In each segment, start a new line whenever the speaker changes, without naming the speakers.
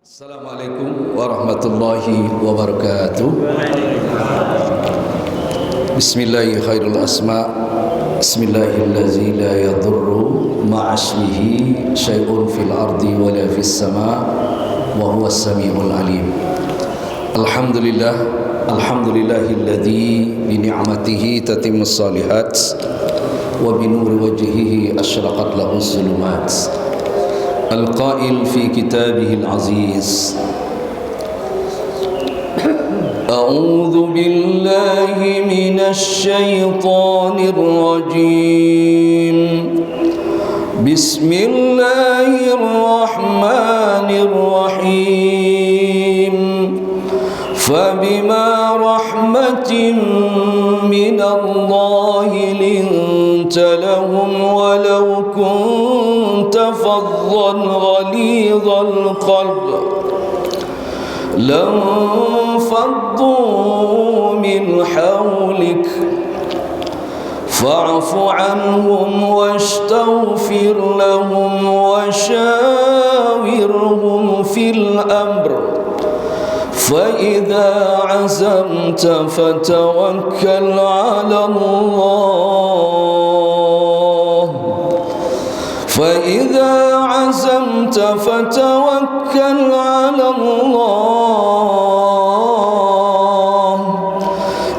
Assalamualaikum warahmatullahi wabarakatuh. Bismillahi khairul asma. Bismillahillazi la yadurru ma'asmihi syai'un fil ardi wa la fis sama' wa huwas sami'ul alim. Alhamdulillah, alhamdulillahilladzi bi ni'matihi tatimmus shalihat wa bi nuri wajhihi asyraqat lahuz zulumat. القائل في كتابه العزيز أعوذ بالله من الشيطان الرجيم بسم الله الرحمن الرحيم فبما رحمة من الله لنت لهم ولو كنت فظا غليظ القلب لانفضوا من حولك فاعف عنهم واستغفر لهم وشاورهم في الأمر فإذا عزمت فتوكل على الله فإذا عزمت فتوكل على الله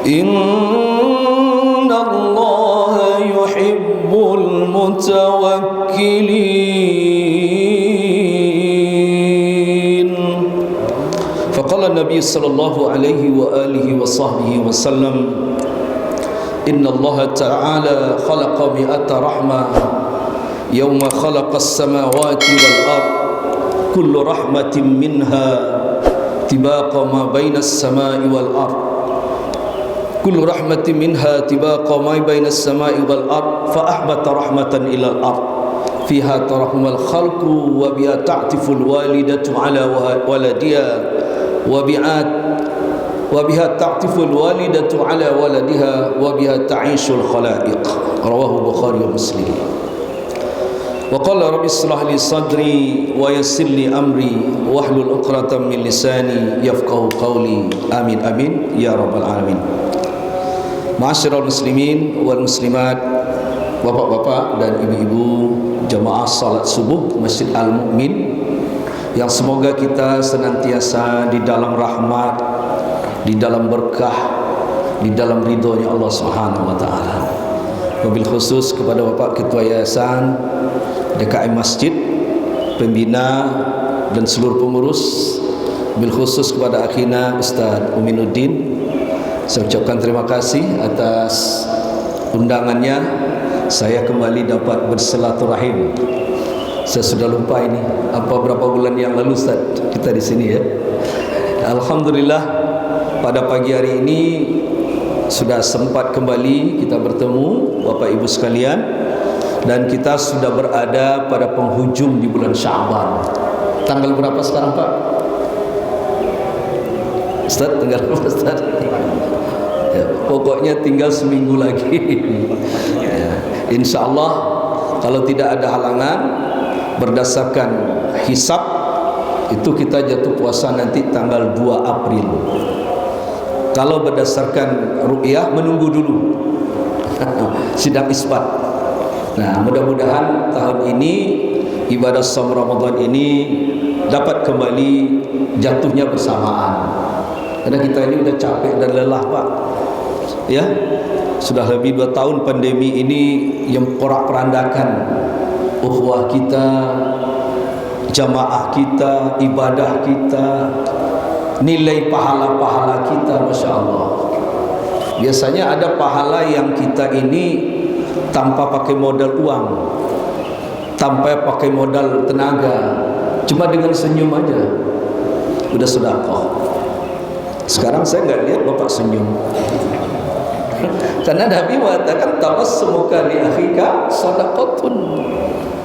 إن الله يحب المتوكلين. فقال النبي صلى الله عليه وآله وصحبه وسلم إن الله تعالى خلق 100 رحمة يوم خلق السماوات والأرض كل رحمة منها طباق ما بين السماء والأرض كل رحمة منها طباق ما بين السماء والأرض فأحبت رحمة إلى الأرض فيها ترحم الخلق وبها تعطف الوالدة على ولدها وبها تعطف الوالدة على ولدها وبها تعيش الخلائق. رواه البخاري ومسلم. وقال رب اشرح لي صدري ويسر لي أمري واحلل عقدة من لساني يفقهوا قولي آمين آمين يا رب العالمين. Ma'asyiral muslimin wal muslimat, bapak-bapak dan ibu-ibu jamaah salat subuh Masjid Al-Mu'min, yang semoga kita senantiasa di dalam rahmat, di dalam berkah, di dalam ridhonya Allah Subhanahu wa taala. Wabil khusus kepada Bapak Ketua Yayasan DKM Masjid, pembina dan seluruh pengurus, wabil khusus kepada akhina Ustaz Uminuddin, saya ucapkan terima kasih atas undangannya. Saya kembali dapat bersilaturahim. Saya sudah lupa ini berapa bulan yang lalu Ustaz kita di sini ya. Alhamdulillah pada pagi hari ini sudah sempat kembali kita bertemu Bapak Ibu sekalian, dan kita sudah berada pada penghujung di bulan Sya'ban. Tanggal berapa sekarang Pak? Ustaz, tanggal berapa Ustaz? Ya, pokoknya tinggal seminggu lagi. Ya, insya Allah kalau tidak ada halangan, berdasarkan hisab itu kita jatuh puasa nanti tanggal 2 April. Kalau berdasarkan ru'yah menunggu dulu sidang isbat. Nah, mudah-mudahan tahun ini ibadah shaum Ramadan ini dapat kembali jatuhnya bersamaan. Karena kita ini udah capek dan lelah Pak. Ya, sudah lebih 2 tahun pandemi ini yang porak-perandakan ukhuwah kita, jamaah kita, ibadah kita, nilai pahala-pahala kita, Masya Allah. Biasanya ada pahala yang kita ini tanpa pakai modal uang, tanpa pakai modal tenaga, cuma dengan senyum aja udah sedekah. Sekarang saya nggak lihat Bapak senyum. Karena Nabi mengatakan tabassumuka li akhika shadaqatun.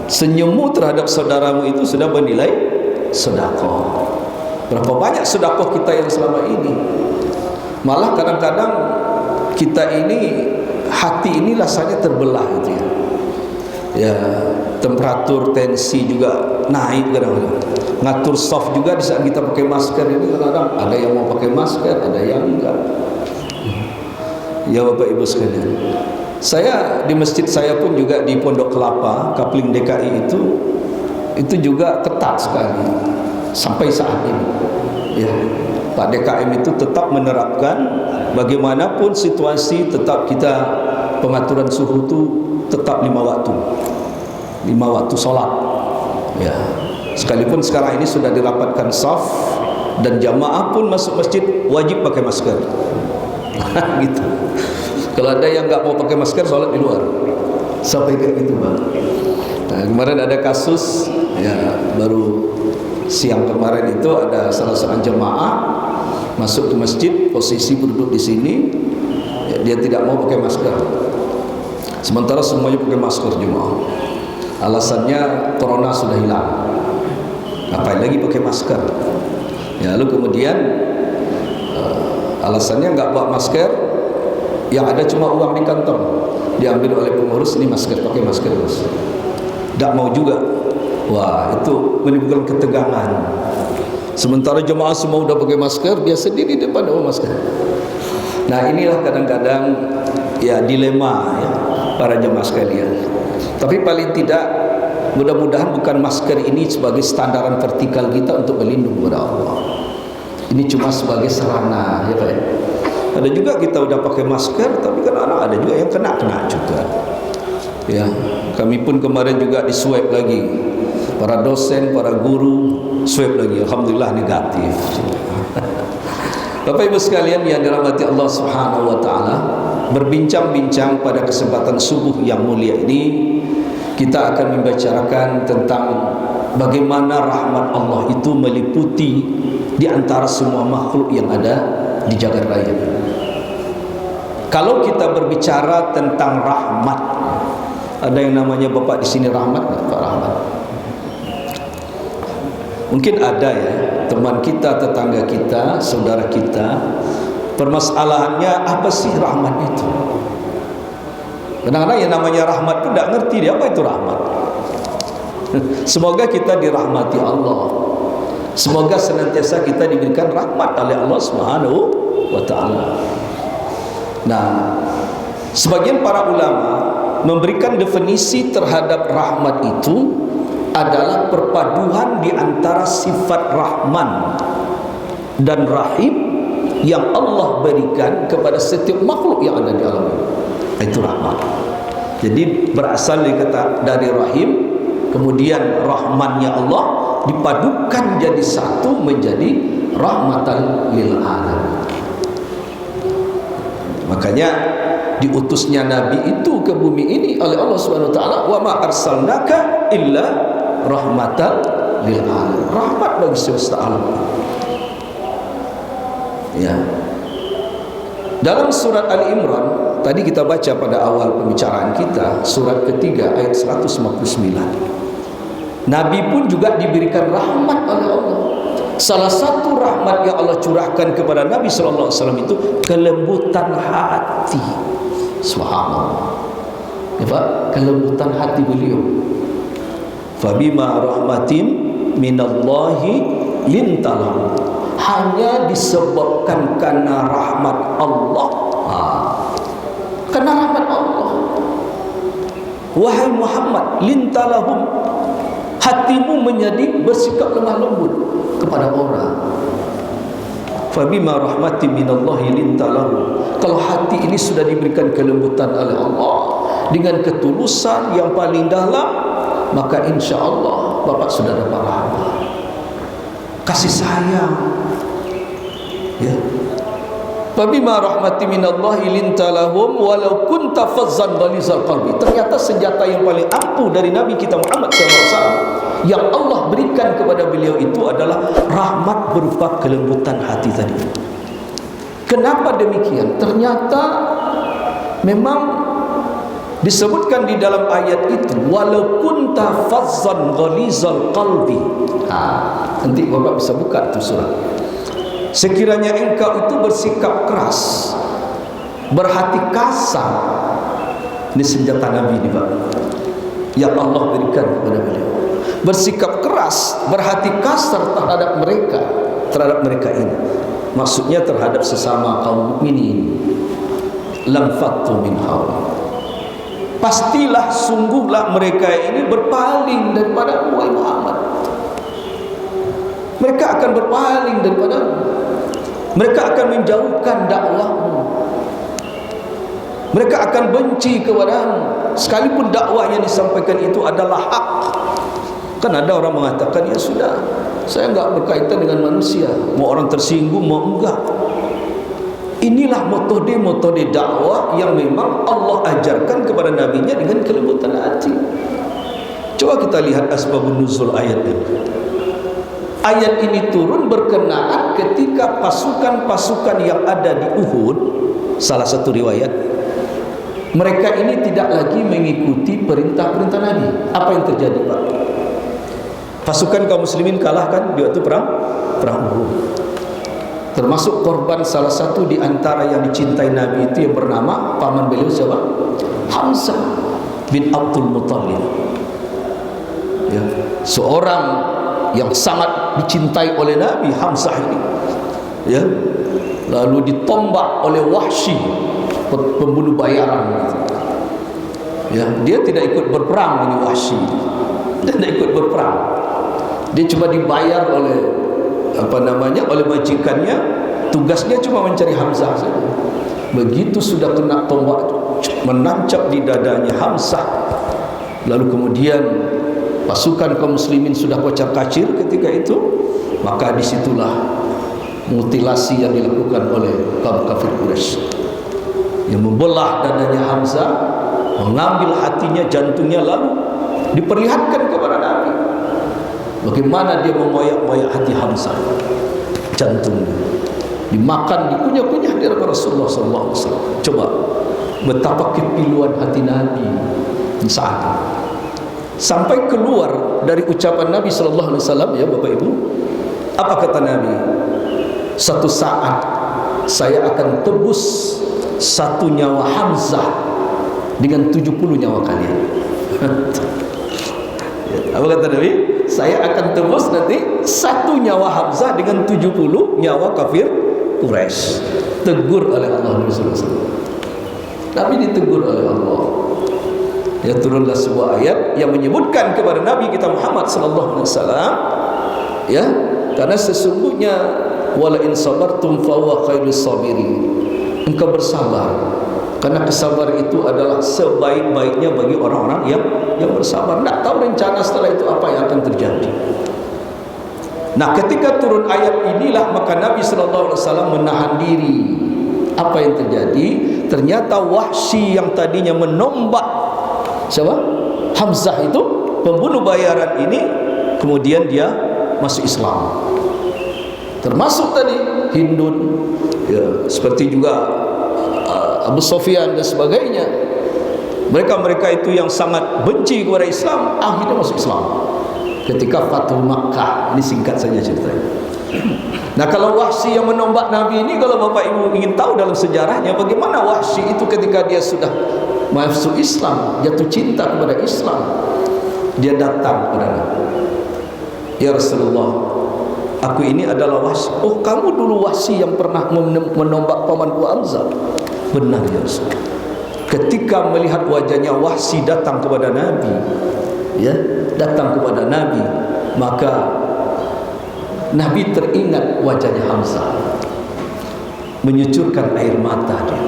Senyummu terhadap saudaramu itu sudah bernilai sedekah. Berapa banyak sedekah kita yang selama ini? Malah kadang-kadang kita ini hati ini rasanya terbelah gitu ya. Ya, temperatur tensi juga naik kadang-kadang. ngatur saf juga di saat kita pakai masker ini kadang-kadang ada yang mau pakai masker, ada yang enggak. Ya Bapak Ibu sekalian, saya di masjid saya pun juga di Pondok Kelapa, Kapling DKI itu juga ketat sekali sampai saat ini. Ya, Pak DKM itu tetap menerapkan bagaimanapun situasi, tetap kita pengaturan suhu itu tetap 5 waktu sholat. Ya, sekalipun sekarang ini sudah dirapatkan saf dan jamaah pun masuk masjid wajib pakai masker. Gitu. Kalau ada yang nggak mau pakai masker, sholat di luar. Sampai kayak gitu, Bang. Nah, kemarin ada kasus, ya baru siang kemarin itu ada salah seorang jemaah masuk ke masjid, posisi duduk di sini, ya, dia tidak mau pakai masker. Sementara semuanya pakai masker jemaah. Alasannya corona sudah hilang. Ngapain lagi pakai masker? Ya, lalu kemudian alasannya nggak bawa masker, yang ada cuma uang di kantong, diambil oleh pengurus, ini masker, pakai masker Mas. Tidak mau juga. Wah, itu menimbulkan ketegangan. Sementara jemaah semua udah pakai masker, dia sendiri di depan bawa masker. Nah, inilah kadang-kadang ya dilema ya para jemaah sekalian. Tapi paling tidak mudah-mudahan bukan masker ini sebagai standaran vertikal kita untuk berlindung kepada Allah. Ini cuma sebagai sarana, ya Pak. Ada juga kita udah pakai masker, tapi kan anak ada juga yang kena juga. Ya, kami pun kemarin juga diswab lagi. Para dosen, para guru swab lagi, alhamdulillah negatif. Bapak Ibu sekalian yang dirahmati Allah Subhanahu wa taala, berbincang-bincang pada kesempatan subuh yang mulia ini, kita akan membicarakan tentang bagaimana rahmat Allah itu meliputi di antara semua makhluk yang ada di jagat raya. Kalau kita berbicara tentang rahmat, ada yang namanya Bapak di sini rahmat nggak, Pak Rahmat? Mungkin ada ya, teman kita, tetangga kita, saudara kita. Permasalahannya apa sih rahmat itu? Kadang-kadang yang namanya rahmat pun tidak ngerti dia apa itu rahmat. Semoga kita dirahmati Allah. Semoga senantiasa kita diberikan rahmat oleh Allah Subhanahu wa taala. Nah, sebagian para ulama memberikan definisi terhadap rahmat itu adalah perpaduan di antara sifat Rahman dan Rahim yang Allah berikan kepada setiap makhluk yang ada di alam ini. Itu rahmat. Jadi berasal dari Rahim, kemudian Rahmannya Allah dipadukan jadi satu menjadi rahmatan lil alamin. Makanya diutusnya Nabi itu ke bumi ini oleh Allah Subhanahu wa taala, wa ma arsalnaka illa rahmatan lil alamin. Rahmat bagi semesta alam. Ya. Dalam surat Ali Imran, tadi kita baca pada awal pembicaraan kita, surat ketiga ayat 159. Nabi pun juga diberikan rahmat oleh Allah. Salah satu rahmat yang Allah curahkan kepada Nabi sallallahu alaihi wasallam itu kelembutan hati. Subhanallah. Ya Pak, kelembutan hati beliau. Fabima rahmatin minallahi lintalahu. Hanya disebabkan karena rahmat Allah. Karena rahmat Allah. Wahai Muhammad, lintalahum, hatimu menjadi bersikap lemah lembut kepada orang. Fabima rahmatin minallahi lintalahu. Kalau hati ini sudah diberikan kelembutan oleh Allah dengan ketulusan yang paling dalam, maka insya Allah Bapak sudah dapat rahmat, kasih sayang. Ya. Fabima rahmatin minallahi lintalahum walau kunta fazzan ghalizal qalbi. Ternyata senjata yang paling ampuh dari Nabi kita Muhammad SAW yang Allah berikan kepada beliau itu adalah rahmat berupa kelembutan hati tadi. Kenapa demikian? Ternyata memang disebutkan di dalam ayat itu, walau kunta fazzan ghalizal qalbi. Nanti Bapak bisa buka itu surat. Sekiranya engkau itu bersikap keras, berhati kasar. Ini senjata Nabi ini Pak, yang Allah berikan kepada beliau. Bersikap keras keras, berhati kasar terhadap mereka ini. Maksudnya terhadap sesama kaum mukminin. Lam fattu min haul. Pastilah, sungguhlah mereka ini berpaling daripada Muhammad. Mereka akan berpaling daripada, mereka akan menjauhkan dakwahmu, mereka akan benci kepadamu sekalipun dakwah yang disampaikan itu adalah hak. Kan ada orang mengatakan, ya sudah, saya enggak berkaitan dengan manusia, mau orang tersinggung mau enggak. Inilah metode dakwah yang memang Allah ajarkan kepada nabinya dengan kelembutan hati. Coba kita lihat asbabun nuzul ayat ini. Ayat ini turun berkenaan ketika pasukan-pasukan yang ada di Uhud, salah satu riwayat, mereka ini tidak lagi mengikuti perintah-perintah Nabi. Apa yang terjadi, Pak? Pasukan kaum muslimin kalah kan di waktu perang Uhud. Termasuk korban salah satu di antara yang dicintai Nabi itu yang bernama paman beliau siapa? Hamzah bin Abdul Muttalib. Ya, seorang yang sangat dicintai oleh Nabi, Hamzah ini. Ya, lalu ditombak oleh Wahsy, pembunuh bayaran. Ya, dia tidak ikut berperang, ini Wahsy. Dia tidak ikut berperang. Dia cuma dibayar oleh oleh majikannya, tugasnya cuma mencari Hamzah saja. Begitu sudah kena tombak menancap di dadanya Hamzah, lalu kemudian pasukan kaum muslimin sudah kocar-kacir ketika itu, maka disitulah mutilasi yang dilakukan oleh kaum kafir Quraisy, yang membelah dadanya Hamzah, mengambil hatinya, jantungnya, lalu diperlihatkan kepada Nabi bagaimana dia mengoyak-ngoyak hati Hamzah, jantungnya dimakan, dikunyah-kunyah di hadapan Rasulullah SAW. Coba betapa kepiluan hati Nabi saat itu, sampai keluar dari ucapan Nabi SAW, ya Bapak Ibu, apa kata Nabi? Satu saat saya akan tebus satu nyawa Hamzah dengan 70 nyawa kalian. Apa kata Nabi? Saya akan tebus nanti satu nyawa Hamzah dengan 70 nyawa kafir Quraisy. Tegur oleh Allah SAW. Nabi ditegur oleh Allah. Ya, turunlah sebuah ayat yang menyebutkan kepada Nabi kita Muhammad SAW, ya, karena sesungguhnya wala in sabartum fa huwa khairus sabirin. Engkau bersabar, karena kesabaran itu adalah sebaik-baiknya bagi orang-orang yang bersabar. Tidak tahu rencana setelah itu apa yang akan terjadi. Nah, ketika turun ayat inilah maka Nabi SAW menahan diri. Apa yang terjadi? Ternyata Wahsy yang tadinya menombak siapa? Hamzah itu, pembunuh bayaran ini, kemudian dia masuk Islam. Termasuk tadi Hindun, ya, seperti juga Abu Sufyan dan sebagainya. Mereka itu yang sangat benci kepada Islam, akhirnya masuk Islam ketika Fathu Makkah. Ini singkat saja ceritanya. Nah, kalau Wahsy yang menombak Nabi ini, kalau Bapak Ibu ingin tahu dalam sejarahnya bagaimana Wahsy itu ketika dia sudah masuk Islam, jatuh cinta kepada Islam, dia datang kepada Nabi, ya Rasulullah, aku ini adalah Wahsy. Oh, kamu dulu Wahsy yang pernah menombak pamanku Hamzah? Benar ya Rasulullah. Ketika melihat wajahnya Wahsy datang kepada Nabi, ya, datang kepada Nabi, maka Nabi teringat wajahnya Hamzah, menyucurkan air mata dia.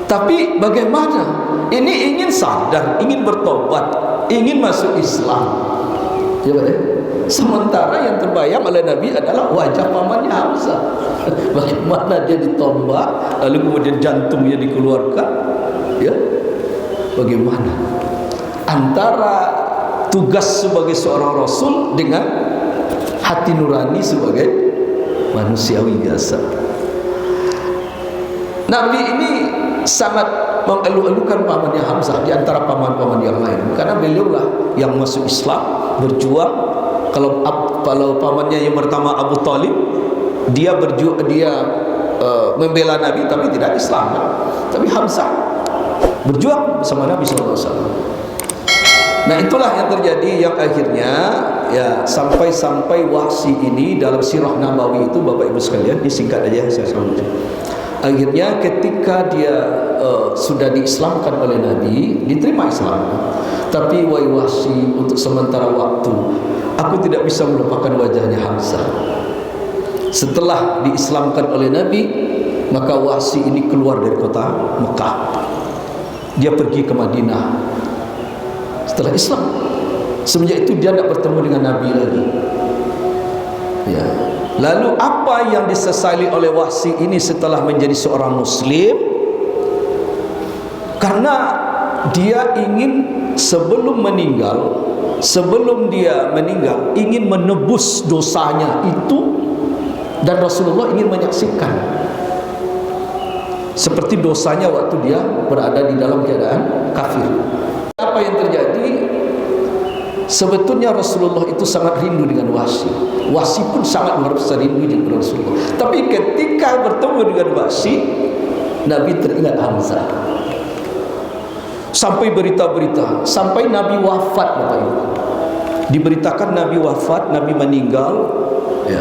Tapi bagaimana? Ini ingin sadar, ingin bertobat, ingin masuk Islam, ya, sementara yang terbayang oleh Nabi adalah wajah pamannya Hamzah. Bagaimana dia ditombak, lalu kemudian jantungnya dikeluarkan, ya, bagaimana antara tugas sebagai seorang Rasul dengan hati nurani sebagai manusiawi biasa. Nabi ini sangat mengeluh-elukan pamannya Hamzah di antara paman-paman yang lain, karena beliaulah yang masuk Islam, berjuang. Kalau pamannya yang pertama Abu Talib, dia membela Nabi tapi tidak Islam, kan? Tapi Hamzah berjuang bersama Nabi SAW. Nah itulah yang terjadi, yang akhirnya ya sampai Wahsy ini dalam sirah Nabawi itu, Bapak Ibu sekalian, disingkat aja saya sambung. Akhirnya ketika dia sudah diislamkan oleh Nabi, diterima Islam. Tapi wahai Wahsy, untuk sementara waktu aku tidak bisa melupakan wajahnya Hamzah. Setelah diislamkan oleh Nabi, maka Wahsy ini keluar dari kota Mekah. Dia pergi ke Madinah setelah Islam. Semenjak itu dia tidak bertemu dengan Nabi lagi. Ya. Lalu apa yang disesali oleh Wahsy ini setelah menjadi seorang Muslim? Karena dia ingin sebelum dia meninggal ingin menebus dosanya itu, dan Rasulullah ingin menyaksikan seperti dosanya waktu dia berada di dalam keadaan kafir. Apa yang terjadi? Sebetulnya Rasulullah itu sangat rindu dengan Wahsy. Wahsy pun sangat merasa rindu dengan Rasulullah. Tapi ketika bertemu dengan Wahsy, Nabi teringat Hamzah. Sampai berita-berita, sampai Nabi wafat, Bapak Ibu. Diberitakan Nabi wafat, Nabi meninggal. Ya.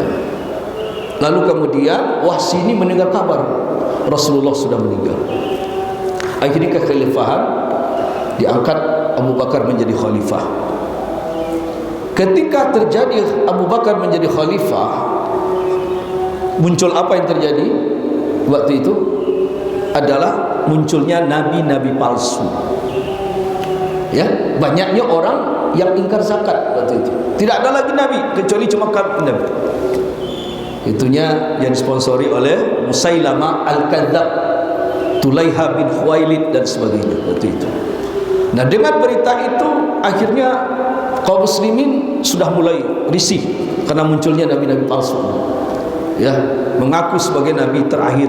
Lalu kemudian Wahsy ini mendengar kabar Rasulullah sudah meninggal. Akhirnya kekhalifahan diangkat Abu Bakar menjadi khalifah. Ketika terjadi Abu Bakar menjadi khalifah, muncul apa yang terjadi waktu itu? Adalah munculnya nabi-nabi palsu. Ya, banyaknya orang yang ingkar zakat waktu itu. Tidak ada lagi nabi kecuali cuma nabi. Itunya yang disponsori oleh Musailamah Al-Kadzab, Tulaiha bin Khuwailid dan sebagainya waktu itu. Nah, dengan berita itu akhirnya kaum muslimin sudah mulai risih karena munculnya nabi-nabi palsu. Ya, mengaku sebagai nabi terakhir.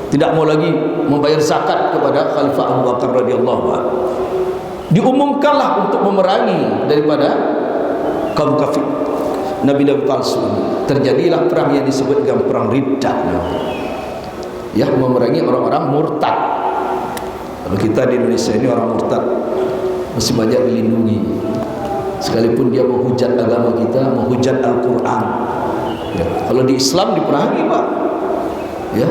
Tidak mau lagi membayar zakat kepada Khalifah Abu Bakar radhiyallahu anhu. Diumumkanlah untuk memerangi daripada kaum kafir, nabi-nabi palsu. Terjadilah perang yang disebut dengan perang Riddah. Ya, memerangi orang-orang murtad. Kalau kita di Indonesia ini orang murtad masih banyak dilindungi. Sekalipun dia menghujat agama kita, menghujat Al-Quran. Ya. Kalau di Islam diperangi, Pak. Ya,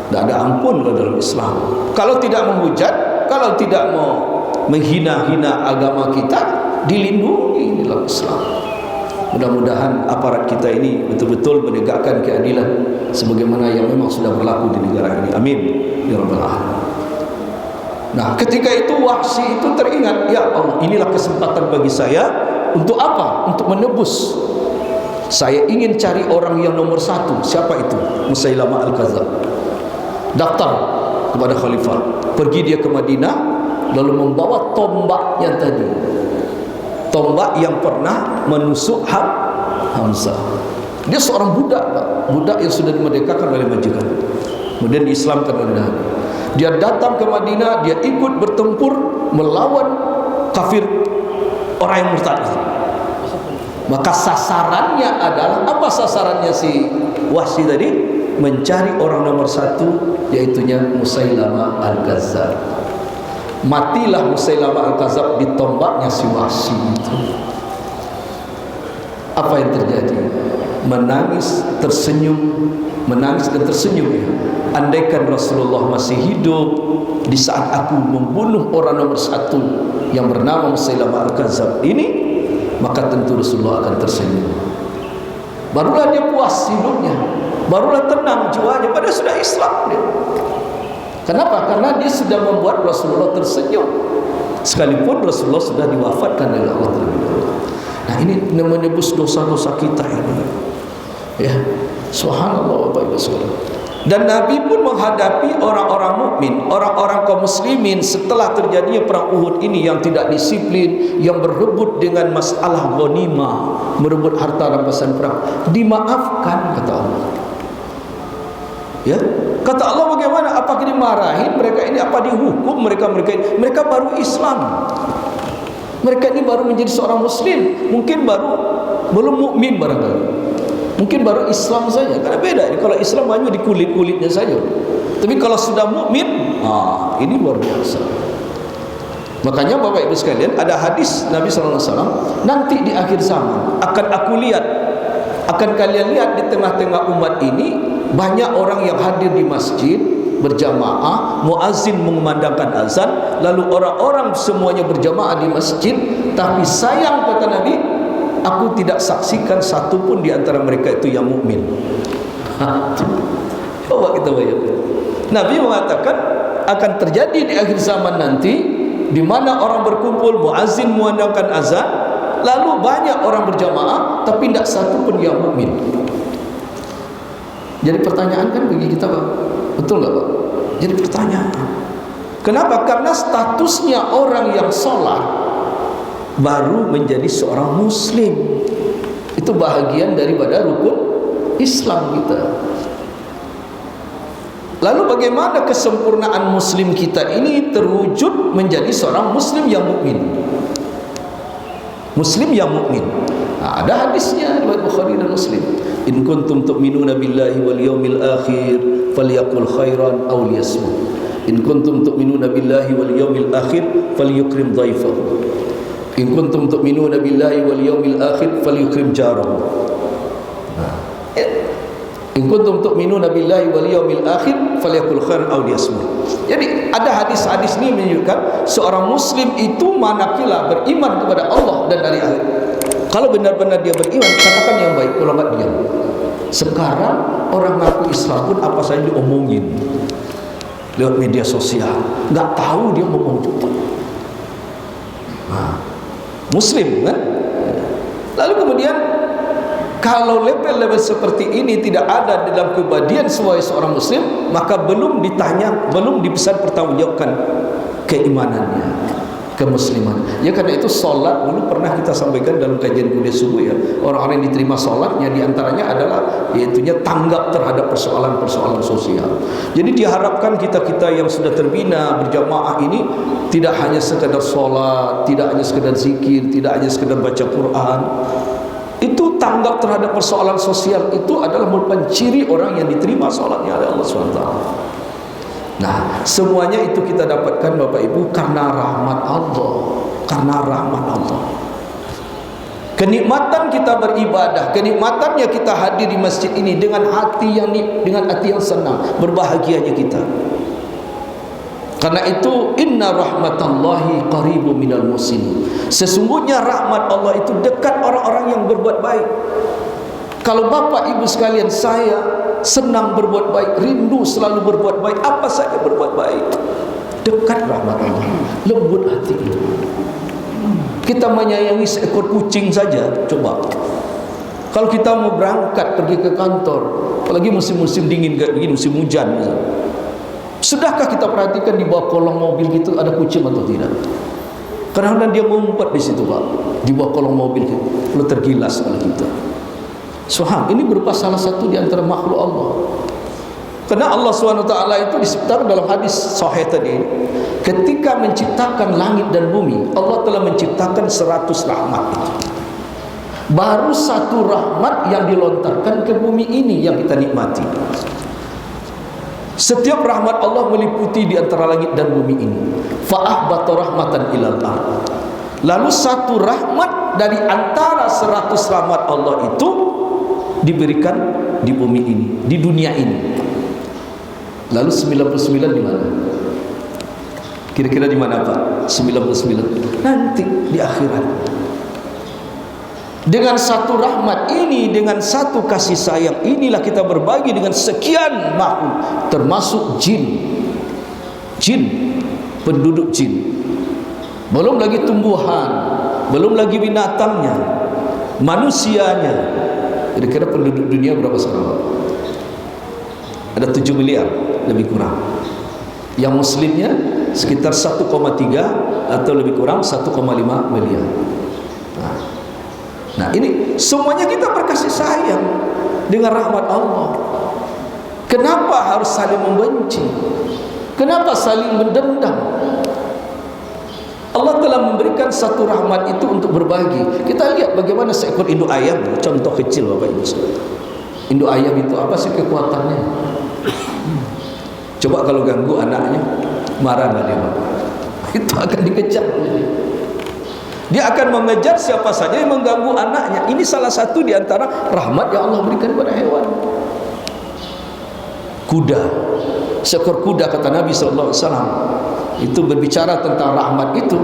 tidak ada ampun kalau dalam Islam. Kalau tidak menghujat, kalau tidak mau menghina-hina agama kita, dilindungi dalam Islam. Mudah-mudahan aparat kita ini betul-betul menegakkan keadilan sebagaimana yang memang sudah berlaku di negara ini. Amin ya rabbal alamin. Nah, ketika itu Wahsy itu teringat, ya Allah, inilah kesempatan bagi saya untuk apa? Untuk menebus. Saya ingin cari orang yang nomor satu. Siapa itu? Musailamah Al-Kadzab. Daftar kepada khalifah. Pergi dia ke Madinah, lalu membawa tombaknya tadi. Tombak yang pernah menusuk Hamzah. Dia seorang budak, Pak. Budak yang sudah dimerdekakan oleh majikan, kemudian diislamkan oleh Nabi. Dia datang ke Madinah, dia ikut bertempur melawan kafir, orang yang murtad. Maka sasarannya adalah, apa sasarannya si Wahsy tadi? Mencari orang nomor satu, yaitunya Musailamah Al-Kadzab. Matilah Musailamah Al-Kadzab di tombaknya si Wahsy itu. Apa yang terjadi? Menangis, tersenyum, menangis dan tersenyum ya. Andaikan Rasulullah masih hidup di saat aku membunuh orang nomor satu yang bernama Musailamah Al-Kadzab ini, maka tentu Rasulullah akan tersenyum. Barulah dia puas hidupnya, barulah tenang jiwanya, padahal sudah Islam dia. Kenapa? Karena dia sudah membuat Rasulullah tersenyum, sekalipun Rasulullah sudah diwafatkan oleh Allah. Nah, ini menebus dosa-dosa kita ini. Ya, subhanallah Bapak Ibu sekalian. Dan Nabi pun menghadapi orang-orang mukmin, orang-orang kaum muslimin setelah terjadinya perang Uhud ini yang tidak disiplin, yang berebut dengan masalah ghanimah, merebut harta rampasan perang. Dimaafkan kata Allah. Ya, kata Allah bagaimana? Apakah dimarahin mereka ini? Apa dihukum mereka ini? Mereka baru Islam. Mereka ini baru menjadi seorang muslim, mungkin belum mukmin barangkali. Mungkin baru Islam saja. Karena beda. Kalau Islam hanya di kulit-kulitnya saja. Tapi kalau sudah mukmin, ini luar biasa. Makanya Bapak Ibu sekalian, ada hadis Nabi SAW, nanti di akhir zaman akan aku lihat, akan kalian lihat di tengah-tengah umat ini banyak orang yang hadir di masjid berjamaah, muazzin mengumandangkan azan, lalu orang-orang semuanya berjamaah di masjid, tapi sayang kata Nabi, aku tidak saksikan satu pun di antara mereka itu yang mukmin. Coba kita bayangkan. Nabi mengatakan akan terjadi di akhir zaman nanti, di mana orang berkumpul, muazzin mengumandangkan azan, lalu banyak orang berjamaah, tapi tidak satu pun yang mukmin. Jadi pertanyaan kan bagi kita, Pak, betul nggak, Pak? Jadi pertanyaan. Kenapa? Karena statusnya orang yang sholat baru menjadi seorang muslim. Itu bahagian daripada rukun Islam kita. Lalu bagaimana kesempurnaan muslim kita ini terwujud menjadi seorang muslim yang mukmin? Muslim yang mukmin. Nah, ada hadisnya riwayat Bukhari dan Muslim. In kuntum tu'minuna billahi wal yawmil akhir falyaqul khairan aw liyasmut. In kuntum tu'minuna billahi wal yawmil akhir falyukrim dhaifahu. In kuntum tu'minuna billahi wal yawmil akhir falyukrim jarahu. In kuntum tu'minuna billahi wal yawmil akhir falyaqul khairan aw liyasmut. Jadi ada hadis-hadis ini menunjukkan seorang muslim itu manakala beriman kepada Allah dan hari akhir. Kalau benar-benar dia beriman, katakan yang baik, kalau enggak diam. Sekarang orang ngaku Islam pun apa saja diomongin lewat media sosial, enggak tahu dia ngomong apa. Nah, muslim kan? Lalu kemudian kalau level-level seperti ini tidak ada dalam kepribadian sebagai seorang muslim, maka belum ditanya, belum dipesan pertanggungjawabkan keimanannya, kemusliman. Ya karena itu solat dulu pernah kita sampaikan dalam kajian kuliah subuh ya. Orang-orang yang diterima solatnya diantaranya adalah yaitunya tanggap terhadap persoalan-persoalan sosial. Jadi diharapkan kita-kita yang sudah terbina berjamaah ini tidak hanya sekedar solat, tidak hanya sekedar zikir, tidak hanya sekedar baca Quran. Itu tanggap terhadap persoalan sosial itu adalah merupakan ciri orang yang diterima solatnya oleh Allah SWT. Nah, semuanya itu kita dapatkan Bapak Ibu karena rahmat Allah. Karena rahmat Allah. Kenikmatan kita beribadah, kenikmatannya kita hadir di masjid ini dengan hati yang senang, berbahagianya kita. Karena itu inna rahmatallahi qaribun minal muhsinin. Sesungguhnya rahmat Allah itu dekat orang-orang yang berbuat baik. Kalau Bapak Ibu sekalian, saya senang berbuat baik, rindu selalu berbuat baik, apa saja berbuat baik, dekat rahmat Allah, lembut hati. Kita menyayangi seekor kucing saja, coba. Kalau kita mau berangkat pergi ke kantor, apalagi musim-musim dingin kayak begini, musim hujan misalnya, sudahkah kita perhatikan di bawah kolong mobil gitu ada kucing atau tidak? Kadang-kadang dia mengumpet di situ, Pak, di bawah kolong mobil gitu. Lalu tergilas oleh kita. Soham, ini berupa salah satu di antara makhluk Allah. Karena Allah SWT itu disebutkan dalam hadis sahih tadi, ketika menciptakan langit dan bumi, Allah telah menciptakan 100 rahmat itu. Baru satu rahmat yang dilontarkan ke bumi ini yang kita nikmati. Setiap rahmat Allah meliputi di antara langit dan bumi ini. Fa'ahbata rahmatan ilal ard. Lalu satu rahmat dari antara 100 rahmat Allah itu diberikan di bumi ini, di dunia ini. Lalu 99 di mana? Kira-kira di mana, Pak? 99 nanti di akhirat. Dengan satu rahmat ini, dengan satu kasih sayang inilah kita berbagi dengan sekian makhluk, termasuk jin. Jin, penduduk jin. Belum lagi tumbuhan, belum lagi binatangnya, manusianya. Kira-kira penduduk dunia berapa sekarang? Ada 7 miliar lebih kurang. Yang muslimnya sekitar 1,3 atau lebih kurang 1,5 miliar. Nah ini semuanya kita berkasih sayang dengan rahmat Allah. Kenapa harus saling membenci? Kenapa saling mendendam? Allah telah memberikan satu rahmat itu untuk berbagi. Kita lihat bagaimana seekor induk ayam, contoh kecil Bapak Ibu. Induk ayam itu apa sih kekuatannya? Coba kalau ganggu anaknya, marah nggak dia, Bapak? Itu akan dikejar. Dia akan mengejar siapa saja yang mengganggu anaknya. Ini salah satu di antara rahmat yang Allah berikan kepada hewan. Kuda, seekor kuda, kata Nabi SAW, itu berbicara tentang rahmat itu.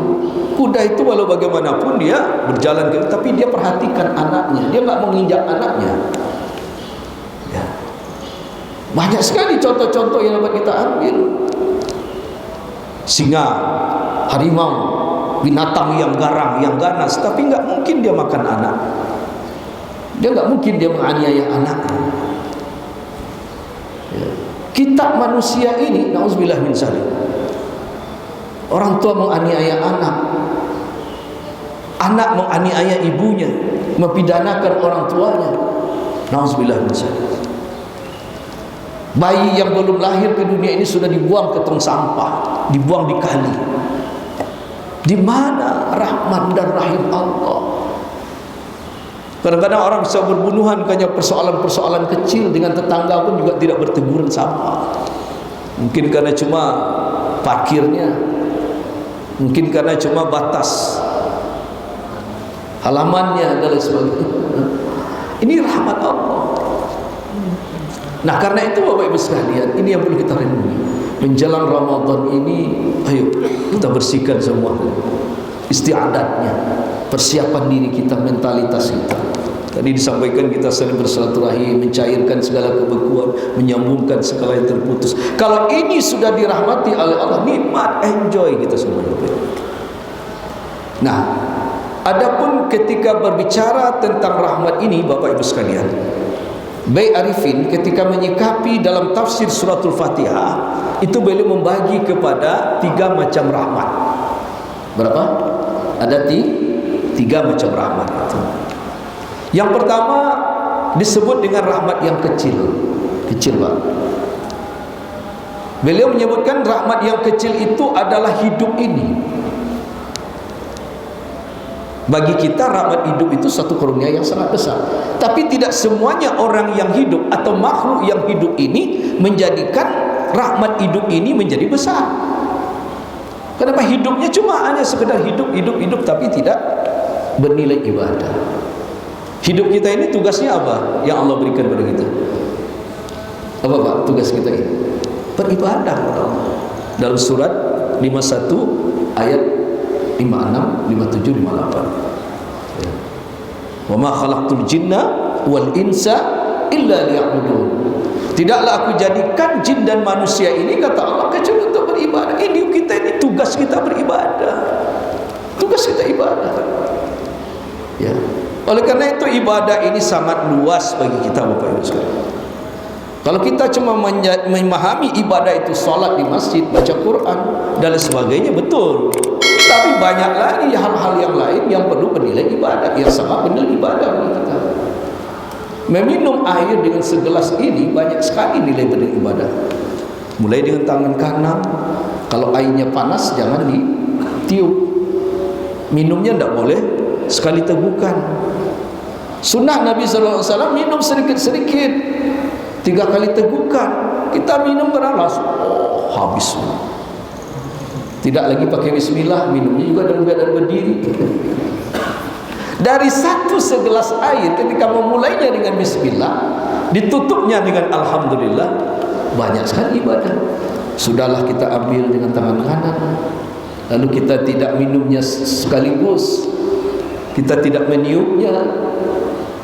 Kuda itu walau bagaimanapun dia berjalan, tapi dia perhatikan anaknya, dia nggak menginjak anaknya. Ya. Banyak sekali contoh-contoh yang dapat kita ambil. Singa, harimau, binatang yang garang, yang ganas, tapi nggak mungkin dia makan anak. Dia nggak mungkin dia menganiaya anaknya. Ya. Kita manusia ini, na'udzubillah min dzalik. Orang tua menganiaya anak, anak menganiaya ibunya, mempidanakan orang tuanya. Na'udzubillah min dzalik. Bayi yang belum lahir ke dunia ini sudah dibuang ke tong sampah, dibuang di kali. Di mana rahmat dan rahim Allah? Kadang-kadang orang bisa berbunuhan hanya persoalan-persoalan kecil, dengan tetangga pun juga tidak berteguran sama. Mungkin karena cuma parkirnya, mungkin karena cuma batas halamannya dan lain sebagainya. Ini rahmat Allah. Nah, karena itu Bapak Ibu sekalian, ini yang perlu kita renungi. Menjelang Ramadan ini, ayo kita bersihkan semua istiadatnya, persiapan diri kita, mentalitas kita. Tadi disampaikan kita saling bersilaturahim, mencairkan segala kebekuan, menyambungkan segala yang terputus. Kalau ini sudah dirahmati oleh Allah, nikmat, enjoy kita semua. Nah, adapun ketika berbicara tentang rahmat ini, Bapak Ibu sekalian, Baik Arifin ketika menyikapi dalam tafsir suratul Fatihah, itu beliau membagi kepada 3 macam rahmat. Berapa? Ada 3 macam rahmat itu. Yang pertama disebut dengan rahmat yang kecil. Kecil, Pak. Beliau menyebutkan rahmat yang kecil itu adalah hidup ini. Bagi kita rahmat hidup itu satu karunia yang sangat besar. Tapi tidak semuanya orang yang hidup atau makhluk yang hidup ini menjadikan rahmat hidup ini menjadi besar. Kenapa? Hidupnya cuma hanya sekedar hidup tapi tidak bernilai ibadah. Hidup kita ini tugasnya apa yang Allah berikan kepada kita? Apa Pak tugas kita ini? Beribadah kepada Allah. Dalam surat 51 ayat 56, 57, 58. Wa ma khalaqtul jinna wal insa illa liya'budun. Tidaklah aku jadikan jin dan manusia ini, kata Allah, kecuali untuk beribadah. Ini kita ini tugas kita beribadah. Tugas kita ibadah. Ya. Oleh karena itu ibadah ini sangat luas bagi kita Bapak Ibu sekalian. Kalau kita cuma memahami ibadah itu salat di masjid, baca Quran dan sebagainya, betul. Tapi banyak lagi hal-hal yang lain yang perlu bernilai ibadah, yang sama bernilai ibadah bagi kita. Meminum air dengan segelas ini banyak sekali nilai bernilai ibadah. Mulai dengan tangan kanan, kalau airnya panas jangan ditiup. Minumnya tidak boleh sekali tegukan. Sunnah Nabi SAW minum sedikit-sedikit, 3 kali tegukan. Kita minum langsung habis. Tidak lagi pakai bismillah, minumnya juga dalam keadaan berdiri. Dari satu segelas air, ketika memulainya dengan bismillah, ditutupnya dengan alhamdulillah, banyak sekali ibadah. Sudahlah kita ambil dengan tangan kanan, lalu kita tidak minumnya sekaligus, kita tidak meniupnya,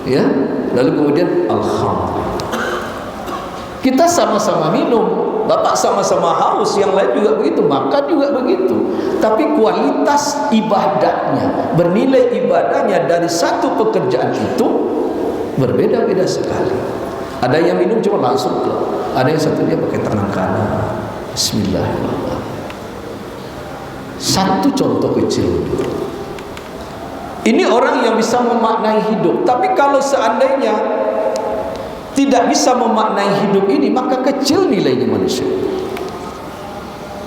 ya. Lalu kemudian alhamdulillah. Kita sama-sama minum. Bapak sama-sama haus, yang lain juga begitu, makan juga begitu. Tapi kualitas ibadahnya, bernilai ibadahnya dari satu pekerjaan itu berbeda-beda sekali. Ada yang minum cuma langsung ke, ada yang satu dia pakai tangan kanan. Bismillahirrahmanirrahim. Satu contoh kecil. Ini orang yang bisa memaknai hidup. Tapi kalau seandainya tidak bisa memaknai hidup ini, maka kecil nilainya manusia.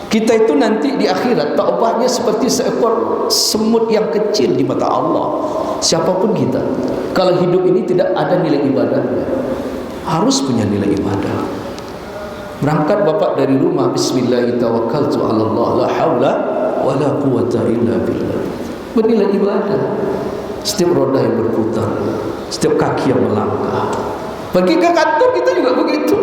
Kita itu nanti di akhirat taubatnya seperti seekor semut yang kecil di mata Allah. Siapapun kita, kalau hidup ini tidak ada nilai ibadahnya, harus punya nilai ibadah. Berangkat bapak dari rumah, bismillahirrahmanirrahim, tawakkaltu 'ala Allah, la haula wala quwwata illa billah. Bernilai ibadah. Setiap roda yang berputar, setiap kaki yang melangkah. Pergi ke kantor kita juga begitu.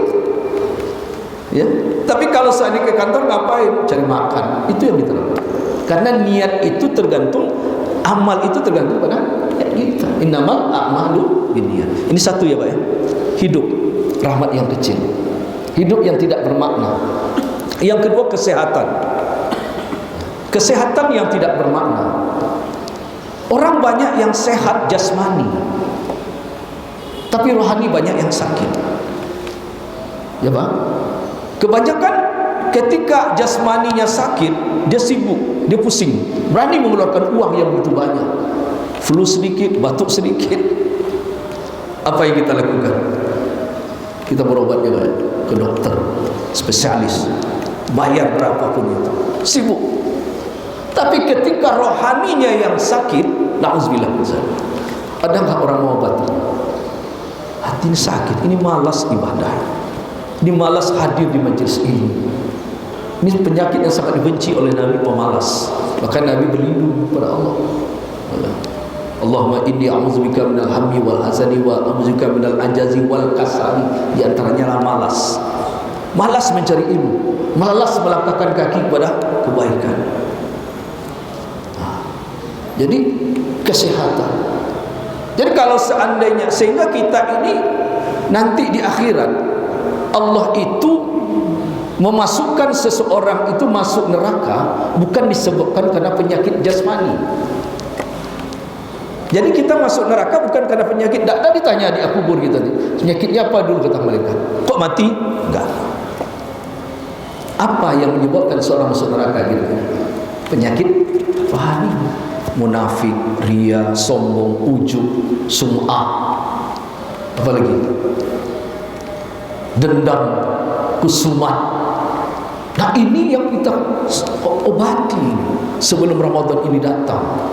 Ya, tapi kalau saat ini ke kantor ngapain? Cari makan. Itu yang kita lakukan. Karena niat itu tergantung, amal itu tergantung pada niat kita. Innamal a'malu binniyat. Ini satu ya Pak ya. Hidup rahmat yang kecil. Hidup yang tidak bermakna. Yang kedua kesehatan. Kesehatan yang tidak bermakna. Orang banyak yang sehat jasmani, tapi rohani banyak yang sakit. Ya Pak. Kebanyakan ketika jasmaninya sakit, dia sibuk, dia pusing, berani mengeluarkan uang yang begitu banyak. Flu sedikit, batuk sedikit. Apa yang kita lakukan? Kita berobat juga ke dokter, spesialis, bayar berapapun itu, sibuk. Tapi ketika rohaninya yang sakit, na'udzubillah, ada nggak orang mau obat? Hati ini sakit, ini malas ibadah, ini malas hadir di majelis ilmu. Ini penyakit yang sangat dibenci oleh Nabi, pemalas. Maka Nabi berlindung kepada Allah. Allahumma inni a'udzubika minal hammi wal hazani wa a'udzubika minal ajazi wal kasali. Di antaranya lah malas. Malas mencari ilmu, malas melangkahkan kaki kepada kebaikan. Jadi kesehatan. Jadi kalau seandainya, sehingga kita ini nanti di akhirat Allah itu memasukkan seseorang itu masuk neraka bukan disebabkan karena penyakit jasmani. Jadi kita masuk neraka bukan karena penyakit. Tak ditanya di kubur kita nih, penyakitnya apa dulu kata malaikat? Kok mati? Enggak. Apa yang menyebabkan seorang masuk neraka gitu? Penyakit rohani. Munafik, ria, sombong, ujub, sum'ah, apa lagi? Dendam, kusumat. Nah ini yang kita obati sebelum Ramadan ini datang.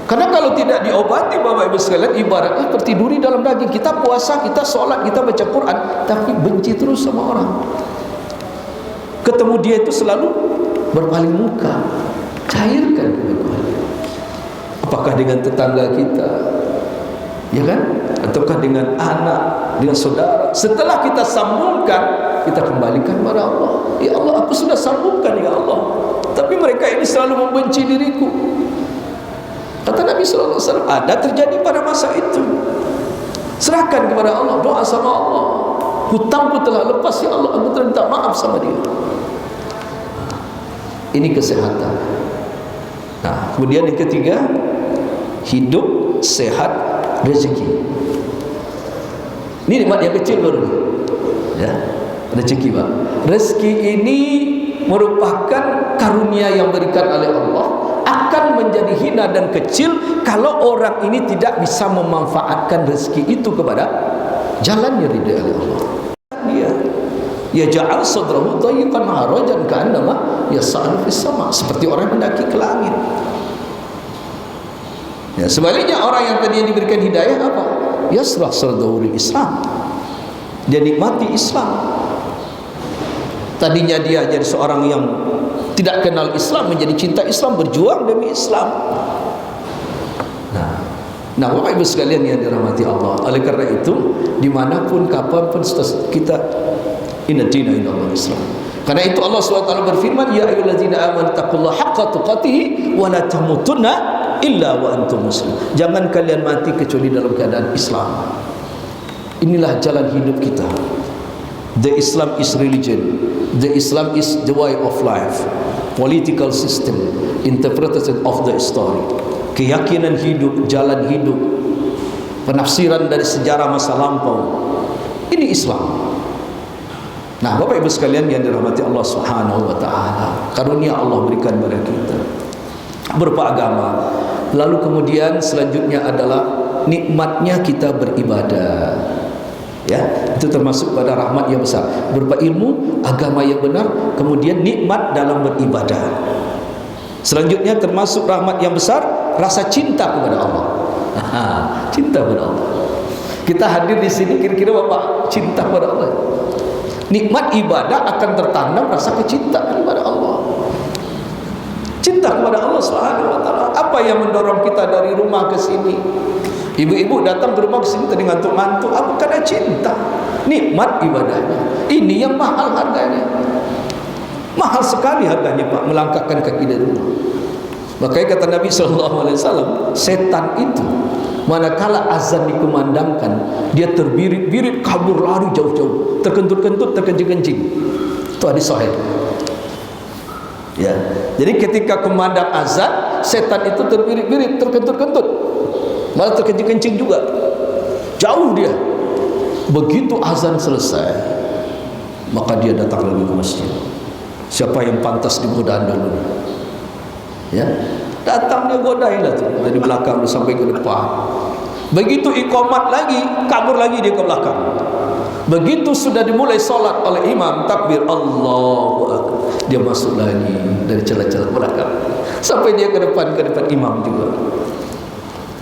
Karena kalau tidak diobati Bapak Ibu sekalian, ibaratnya tertiduri dalam daging. Kita puasa, kita sholat, kita baca Quran, tapi benci terus sama orang. Ketemu dia itu selalu berpaling muka. Cairkan kebaikan. Apakah dengan tetangga kita, ya kan? Ataukah dengan anak, dengan saudara? Setelah kita sambungkan, kita kembalikan kepada Allah. Ya Allah, aku sudah sambungkan ya Allah, tapi mereka ini selalu membenci diriku. Kata Nabi SAW, ada terjadi pada masa itu. Serahkan kepada Allah, doa sama Allah. Hutangku telah lepas ya Allah, aku telah minta maaf sama dia. Ini kesehatan. Nah, kemudian yang ketiga, hidup sehat rezeki. Ini nikmat yang kecil baru nih. Ya, rezeki Pak. Rezeki ini merupakan karunia yang diberikan oleh Allah, akan menjadi hina dan kecil kalau orang ini tidak bisa memanfaatkan rezeki itu kepada jalan yang diridai oleh Allah. Ya ja'al sadrahu dayiqan harajan ka'annama yas'alu fis sama', seperti orang mendaki ke langit. Ya, sebaliknya orang yang tadi diberikan hidayah apa? Yasrah sadrahu lil Islam. Dia nikmati Islam. Tadinya dia jadi seorang yang tidak kenal Islam menjadi cinta Islam, berjuang demi Islam. Nah, Bapak Ibu sekalian yang dirahmati Allah, oleh karena itu dimanapun kapanpun kita inna dina inna Allah Islam. Karena itu Allah SWT berfirman, ya ayyuhallazina amanu taqullaha haqqa tuqatih wa la tamutunna illa wa antum muslim. Jangan kalian mati kecuali dalam keadaan Islam. Inilah jalan hidup kita. The Islam is religion. The Islam is the way of life. Political system, interpretation of the story. Keyakinan hidup, jalan hidup, penafsiran dari sejarah masa lampau. Ini Islam. Nah, Bapak Ibu sekalian yang dirahmati Allah Subhanahu wa taala, karunia Allah berikan kepada kita berupa agama. Lalu kemudian selanjutnya adalah nikmatnya kita beribadah. Ya, itu termasuk pada rahmat yang besar, berupa ilmu, agama yang benar, kemudian nikmat dalam beribadah. Selanjutnya termasuk rahmat yang besar, rasa cinta kepada Allah. Cinta kepada Allah. Kita hadir di sini kira-kira Bapak cinta kepada Allah. Nikmat ibadah akan tertanam rasa kecintaan kepada Allah. Cinta kepada Allah Subhanahu wa taala. Apa yang mendorong kita dari rumah ke sini? Ibu-ibu datang ke rumah ke sini tadi ngantuk-ngantuk, apa? Karena cinta. Nikmat ibadahnya. Ini yang mahal harganya. Mahal sekali harganya, Pak, melangkahkan kaki dari rumah. Makanya kata Nabi SAW, setan itu manakala azan dikumandangkan, dia terbirit-birit, kabur, lari jauh-jauh, terkentut-kentut, terkencing-kencing. Itu hadis sahih. Ya. Jadi ketika kumandang azan, setan itu terbirit-birit, terkentut-kentut, malah terkencing-kencing juga, jauh dia. Begitu azan selesai, maka dia datang lagi ke masjid. Siapa yang pantas digodaan dulu? Ya, datang dia godain lah tuh, dari belakang sampai ke depan. Begitu iqamat lagi, kabur lagi dia ke belakang. Begitu sudah dimulai solat oleh imam, takbir Allahu Akbar, dia masuk lagi dari celah-celah belakang sampai dia ke depan imam juga.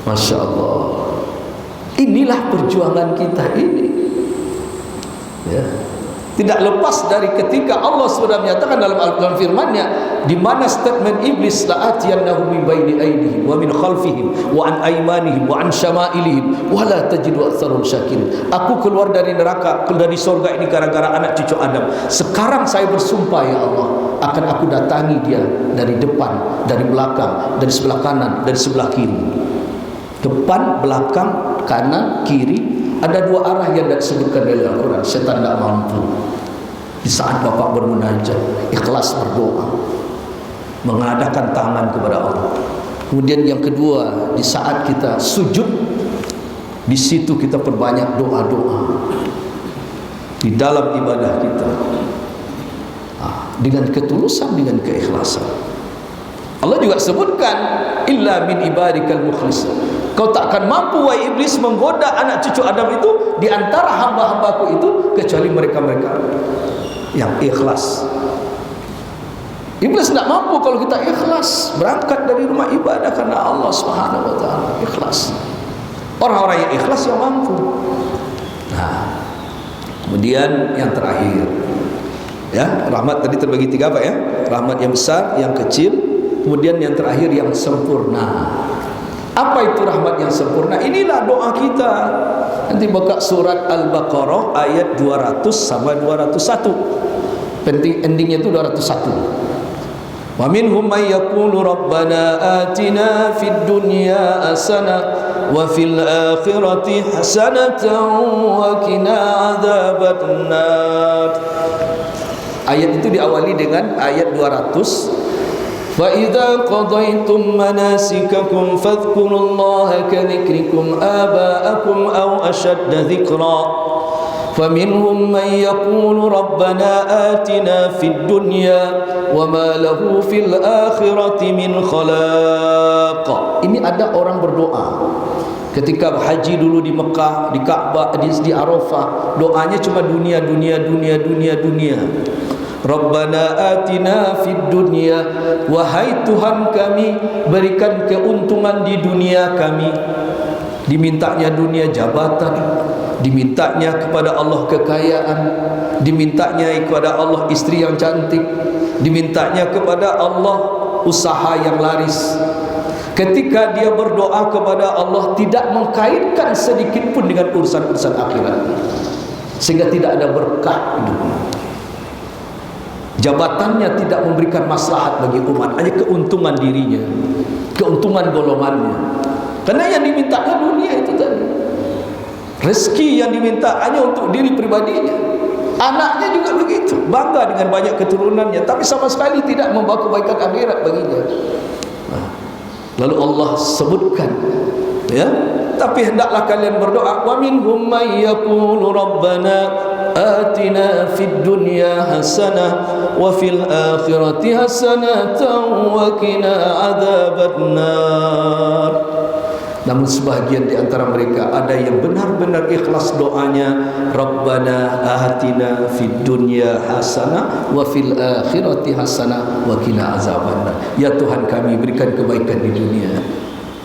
Masya Allah. Inilah perjuangan kita ini. Ya. Tidak lepas dari ketika Allah sudah menyatakan dalam Al-Quran firman-Nya, di mana statement iblis, la'atiyannahum min baini aydihim wa min khalfihim wa an aymanihim wa an syama'ilihim wa la tajidu aktsarahum syakirin. Aku keluar dari neraka, dari surga ini gara-gara anak cucu Adam. Sekarang saya bersumpah ya Allah, akan aku datangi dia dari depan, dari belakang, dari sebelah kanan, dari sebelah kiri. Depan, belakang, kanan, kiri. Ada dua arah yang tidak disebutkan dalam Al-Quran. Setan tidak mampu. Di saat Bapak bermunajat, ikhlas berdoa, mengadakan tangan kepada Allah. Kemudian yang kedua, di saat kita sujud, di situ kita perbanyak doa-doa di dalam ibadah kita, dengan ketulusan, dengan keikhlasan. Allah juga sebutkan, illa min ibadikal mukhlisin. Kau tak akan mampu, wahai iblis, menggoda anak cucu Adam itu di antara hamba-hambaku itu, kecuali mereka-mereka yang ikhlas. Iblis tidak mampu kalau kita ikhlas, berangkat dari rumah ibadah karena Allah Subhanahu wa taala, ikhlas. Orang-orang yang ikhlas yang mampu. Nah, kemudian yang terakhir, ya, rahmat tadi terbagi tiga, Pak, ya. Rahmat yang besar, yang kecil, kemudian yang terakhir yang sempurna. Apa itu rahmat yang sempurna? Inilah doa kita. Nanti buka surat Al-Baqarah ayat 200 sampai 201. Penting endingnya itu 201. Wa minhum may yaqulu rabbana atina fid dunya hasanah wa fil akhirati hasanatan wa qina adzabannar. Ayat itu diawali dengan ayat 200. وَإِذَا قَضَيْتُمْ مَنَاسِكَكُمْ فَاذْكُرُوا اللَّهَ كَذِكْرِكُمْ آبَاءَكُمْ أَوْ أَشَدَّ ذِكْرًا فَمِنْهُمْ مَنْ يَقُولُ رَبَّنَا آتِنَا فِي الدُّنْيَا وَمَا لَهُ فِي الْآخِرَةِ مِنْ خَلَاقٍ. Ini ada orang berdoa ketika haji dulu di Mekah, di Ka'bah, di Arafah, doanya cuma dunia. Rabbana atina fid dunya, wahai Tuhan kami, berikan keuntungan di dunia kami. Dimintanya dunia jabatan, dimintanya kepada Allah kekayaan, dimintanya kepada Allah istri yang cantik, dimintanya kepada Allah usaha yang laris. Ketika dia berdoa kepada Allah, tidak mengkaitkan sedikit pun dengan urusan-urusan akhirat, sehingga tidak ada berkah hidupnya. Jabatannya tidak memberikan maslahat bagi umat, hanya keuntungan dirinya, keuntungan golongannya. Karena yang dimintanya dunia itu tadi. Rezeki yang diminta hanya untuk diri pribadinya. Anaknya juga begitu, bangga dengan banyak keturunannya, tapi sama sekali tidak membawa kebaikan akhirat baginya. Lalu Allah sebutkan, ya, tapi hendaklah kalian berdoa. Wa minhum may yaqulu rabbana atina fid dunya hasanah wa fil akhirati hasanatan wa qina adzabannar. Namun sebahagian di antara mereka ada yang benar-benar ikhlas doanya, Rabbana atina fid dunya hasanah wa fil akhirati hasanah wa qina azabannar. Ya Tuhan kami, berikan kebaikan di dunia.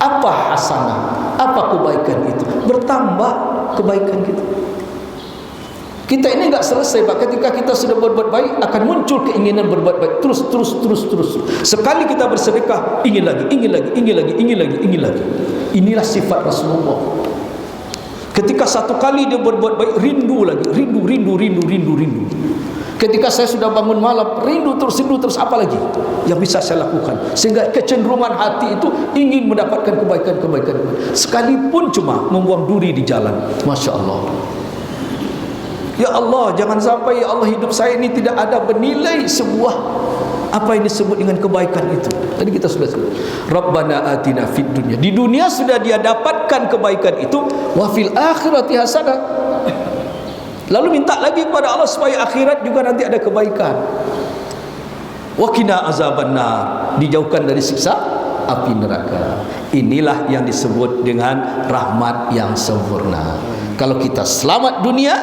Apa hasanah? Apa kebaikan itu? Bertambah kebaikan kita. Kita ini enggak selesai, Pak. Ketika kita sudah berbuat baik, akan muncul keinginan berbuat baik terus. Sekali kita bersedekah, ingin lagi. Inilah sifat Rasulullah. Ketika satu kali dia berbuat baik, rindu lagi, rindu. Ketika saya sudah bangun malam, rindu terus, apa lagi yang bisa saya lakukan? Sehingga kecenderungan hati itu ingin mendapatkan kebaikan. Sekalipun cuma membuang duri di jalan. Masya Allah. Ya Allah, jangan sampai ya Allah hidup saya ini tidak ada bernilai sebuah apa yang disebut dengan kebaikan itu. Tadi kita sudah sebut. Rabbana atina fid dunya. Di dunia sudah dia dapatkan kebaikan itu, wa fil akhirati hasanah. Lalu minta lagi kepada Allah supaya akhirat juga nanti ada kebaikan. Wa qina azabannar. Dijauhkan dari siksa api neraka. Inilah yang disebut dengan rahmat yang sempurna. Kalau kita selamat dunia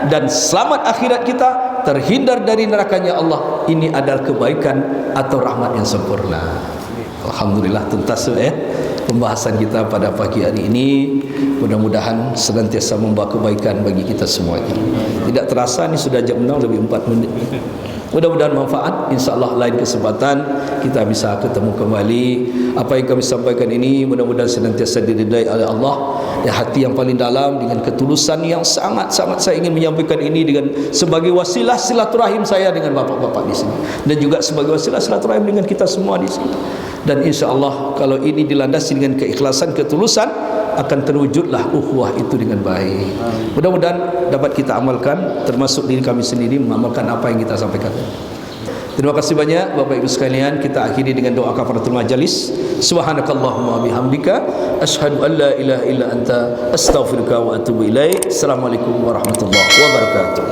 dan selamat akhirat kita, terhindar dari nerakanya Allah, ini adalah kebaikan atau rahmat yang sempurna. Alhamdulillah, tuntas pembahasan kita pada pagi hari ini. Mudah-mudahan senantiasa membawa kebaikan bagi kita semuanya. Tidak terasa ini sudah jam 6 lebih 4 menit. Mudah-mudahan manfaat. InsyaAllah lain kesempatan kita bisa ketemu kembali. Apa yang kami sampaikan ini mudah-mudahan senantiasa diridai oleh Allah. Ya, hati yang paling dalam dengan ketulusan yang sangat-sangat saya ingin menyampaikan ini dengan sebagai wasilah silaturahim saya dengan bapak-bapak di sini, dan juga sebagai wasilah silaturahim dengan kita semua di sini. Dan insya-Allah kalau ini dilandasi dengan keikhlasan, ketulusan, akan terwujudlah ukhuwah itu dengan baik. Mudah-mudahan dapat kita amalkan, termasuk diri kami sendiri mengamalkan apa yang kita sampaikan. Terima kasih banyak Bapak Ibu sekalian. Kita akhiri dengan doa kafaratul majalis. Subhanakallahumma bihamdika asyhadu an la ilaha illa anta astaghfiruka wa atubu ilaik. Assalamualaikum warahmatullahi wabarakatuh.